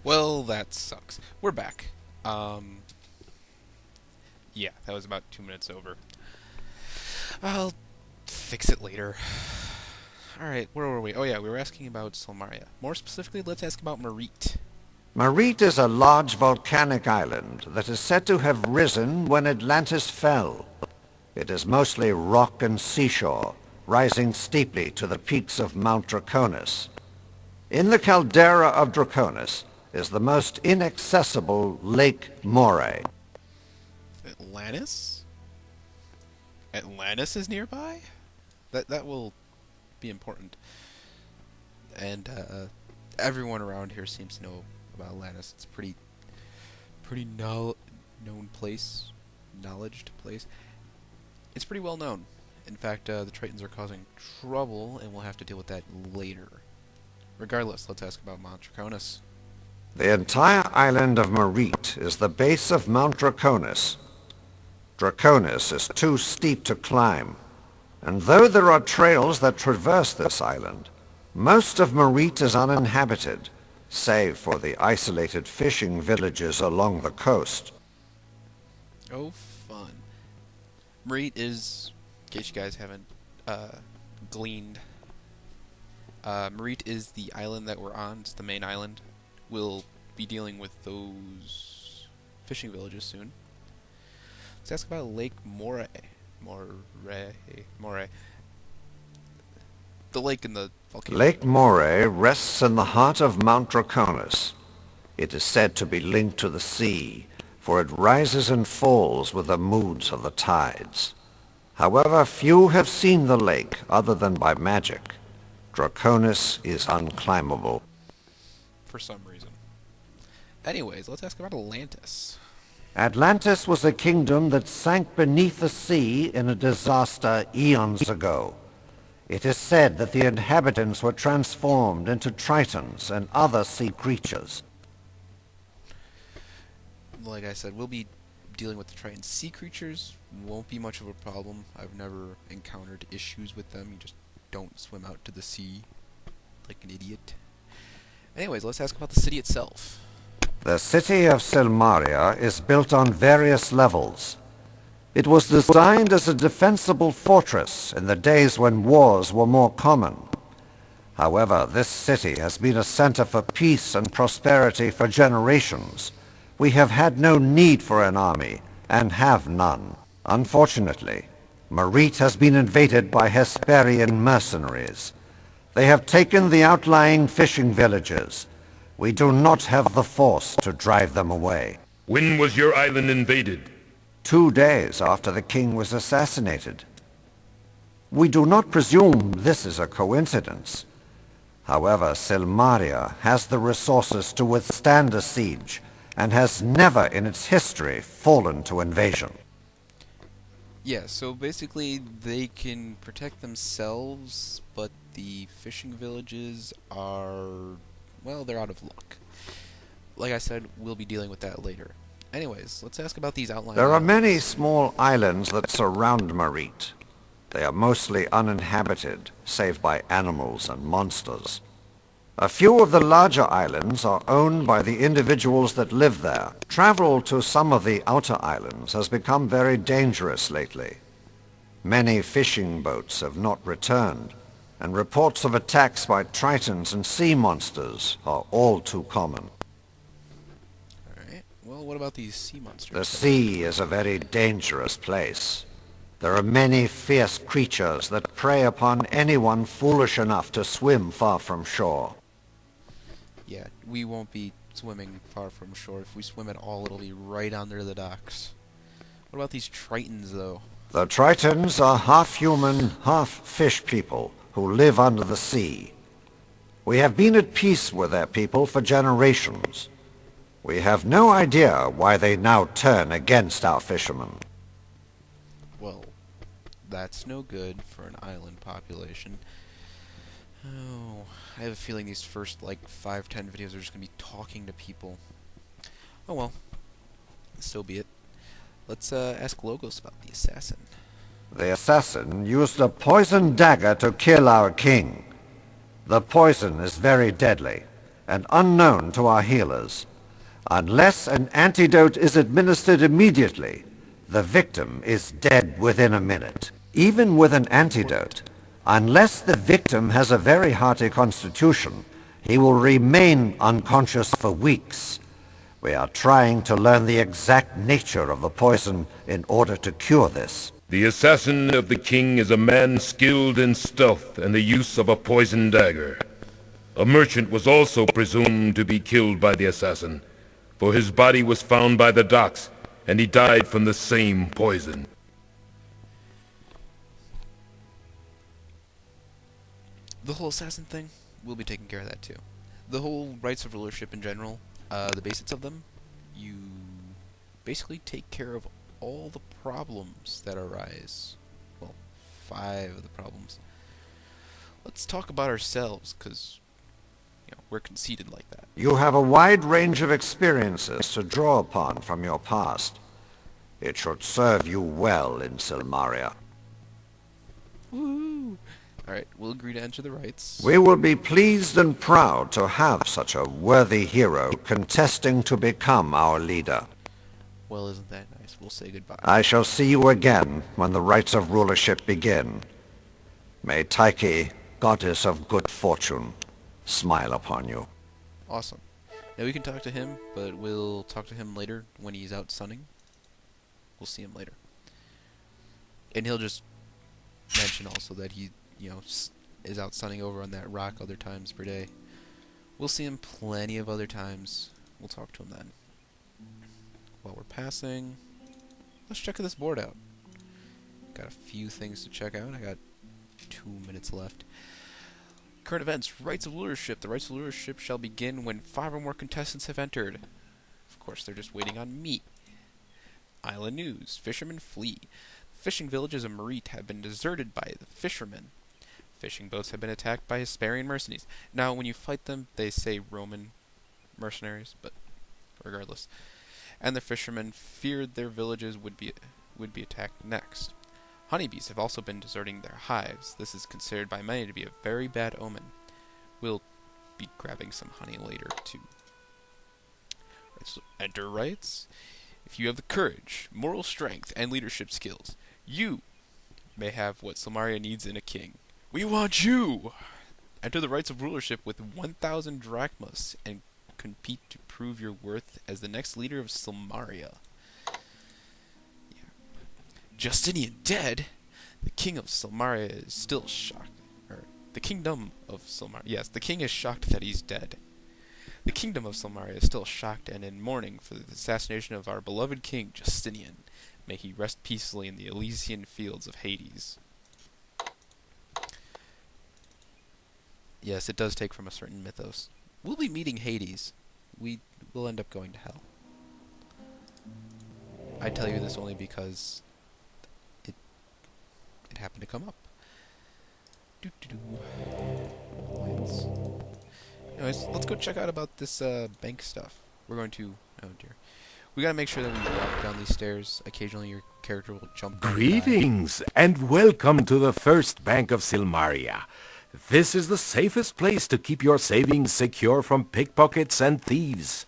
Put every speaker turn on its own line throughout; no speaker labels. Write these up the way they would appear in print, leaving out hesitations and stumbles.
Well, that sucks. We're back. Um, yeah, that was about 2 minutes over. I'll fix it later. Alright, where were we? Oh yeah, we were asking about Silmaria. More specifically, let's ask about Marite.
Marite is a large volcanic island that is said to have risen when Atlantis fell. It is mostly rock and seashore, rising steeply to the peaks of Mount Draconis. In the caldera of Draconis is the most inaccessible Lake Moray.
Atlantis? Atlantis is nearby? That will be important. And everyone around here seems to know about Atlantis. It's a pretty known place, knowledged place. It's pretty well known. In fact, the Tritons are causing trouble, and we'll have to deal with that later. Regardless, let's ask about Mount Draconis.
The entire island of Marite is the base of Mount Draconis. Draconis is too steep to climb, and though there are trails that traverse this island, most of Marite is uninhabited, save for the isolated fishing villages along the coast.
Oh, fun. Marite is, in case you guys haven't gleaned, Marite is the island that we're on. It's the main island. We'll be dealing with those fishing villages soon. Let's ask about Lake Moray. Moray. The lake in the volcano.
Lake Moray rests in the heart of Mount Draconis. It is said to be linked to the sea, for it rises and falls with the moods of the tides. However, few have seen the lake other than by magic. Draconis is unclimbable.
For some reason. Anyways, let's ask about Atlantis.
Atlantis was a kingdom that sank beneath the sea in a disaster eons ago. It is said that the inhabitants were transformed into tritons and other sea creatures.
Like I said, we'll be dealing with the Triton sea creatures. Won't be much of a problem. I've never encountered issues with them. You just don't swim out to the sea like an idiot. Anyways, let's ask about the city itself.
The city of Silmaria is built on various levels. It was designed as a defensible fortress in the days when wars were more common. However, this city has been a center for peace and prosperity for generations. We have had no need for an army, and have none. Unfortunately, Marite has been invaded by Hesperian mercenaries. They have taken the outlying fishing villages. We do not have the force to drive them away.
When was your island invaded?
2 days after the king was assassinated. We do not presume this is a coincidence. However, Silmaria has the resources to withstand a siege, and has never in its history fallen to invasion.
Yeah, so basically they can protect themselves, but the fishing villages are, well, they're out of luck. Like I said, we'll be dealing with that later. Anyways, let's ask about these outlying
There are
islands.
many small islands that surround Marite. They are mostly uninhabited, save by animals and monsters. A few of the larger islands are owned by the individuals that live there. Travel to some of the outer islands has become very dangerous lately. Many fishing boats have not returned, and reports of attacks by tritons and sea monsters are all too common.
Alright, well, what about these sea monsters?
The sea is a very dangerous place. There are many fierce creatures that prey upon anyone foolish enough to swim far from shore.
Yeah, we won't be swimming far from shore. If we swim at all, it'll be right under the docks. What about these tritons, though?
The Tritons are half-human, half-fish people who live under the sea. We have been at peace with their people for generations. We have no idea why they now turn against our fishermen.
Well, that's no good for an island population. Oh, I have a feeling these first, 5-10 videos are just going to be talking to people. Oh well, so be it. Let's ask Logos about the assassin.
The assassin used a poisoned dagger to kill our king. The poison is very deadly, and unknown to our healers. Unless an antidote is administered immediately, the victim is dead within a minute. Even with an antidote, unless the victim has a very hearty constitution, he will remain unconscious for weeks. We are trying to learn the exact nature of the poison in order to cure this.
The assassin of the king is a man skilled in stealth and the use of a poisoned dagger. A merchant was also presumed to be killed by the assassin, for his body was found by the docks, and he died from the same poison.
The whole assassin thing, we'll be taking care of that too. The whole rights of rulership in general, the basics of them, you basically take care of all the problems that arise. Well, 5 of the problems. Let's talk about ourselves, because we're conceited like that.
You have a wide range of experiences to draw upon from your past. It should serve you well in Silmaria.
Woo! Alright, we'll agree to enter the rights.
We will be pleased and proud to have such a worthy hero contesting to become our leader.
Well, isn't that nice? We'll say goodbye.
I shall see you again when the rites of rulership begin. May Tyche, goddess of good fortune, smile upon you.
Awesome. Now we can talk to him, but we'll talk to him later when he's out sunning. We'll see him later. And he'll just mention also that he, is out sunning over on that rock other times per day. We'll see him plenty of other times. We'll talk to him then. While we're passing, let's check this board out. Got a few things to check out. I got 2 minutes left. Current events. Rights of rulership. The rights of rulership shall begin when 5 or more contestants have entered. Of course, they're just waiting on me. Island news. Fishermen flee. Fishing villages of Merit have been deserted by the fishermen. Fishing boats have been attacked by Hesperian mercenaries. Now, when you fight them, they say Roman mercenaries, but regardless. And the fishermen feared their villages would be attacked next. Honeybees have also been deserting their hives. This is considered by many to be a very bad omen. We'll be grabbing some honey later, too. Right, so enter rights. If you have the courage, moral strength, and leadership skills, you may have what Silmaria needs in a king. We want you! Enter the rights of rulership with 1,000 drachmas and compete to prove your worth as the next leader of Silmaria. Yeah. Justinian dead? The king of Silmaria is still shocked. The kingdom of Silmaria. Yes, the king is shocked that he's dead. The kingdom of Silmaria is still shocked and in mourning for the assassination of our beloved king, Justinian. May he rest peacefully in the Elysian fields of Hades. Yes, it does take from a certain mythos. We'll be meeting Hades. We will end up going to hell. I tell you this only because it happened to come up. Lights. Anyways, let's go check out about this bank stuff. We're going to... Oh dear. We gotta make sure that we walk down these stairs. Occasionally your character will jump down.
Greetings, and welcome to the First Bank of Silmaria. This is the safest place to keep your savings secure from pickpockets and thieves.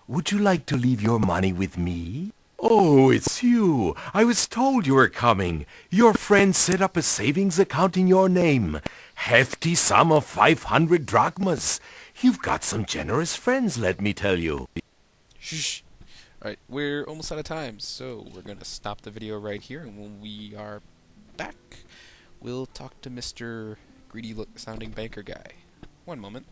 Would you like to leave your money with me? Oh, it's you. I was told you were coming. Your friend set up a savings account in your name. Hefty sum of 500 drachmas. You've got some generous friends, let me tell you.
Shh. Alright, we're almost out of time, so we're gonna stop the video right here, and when we are back, we'll talk to Mr. Greedy-sounding banker guy. One moment.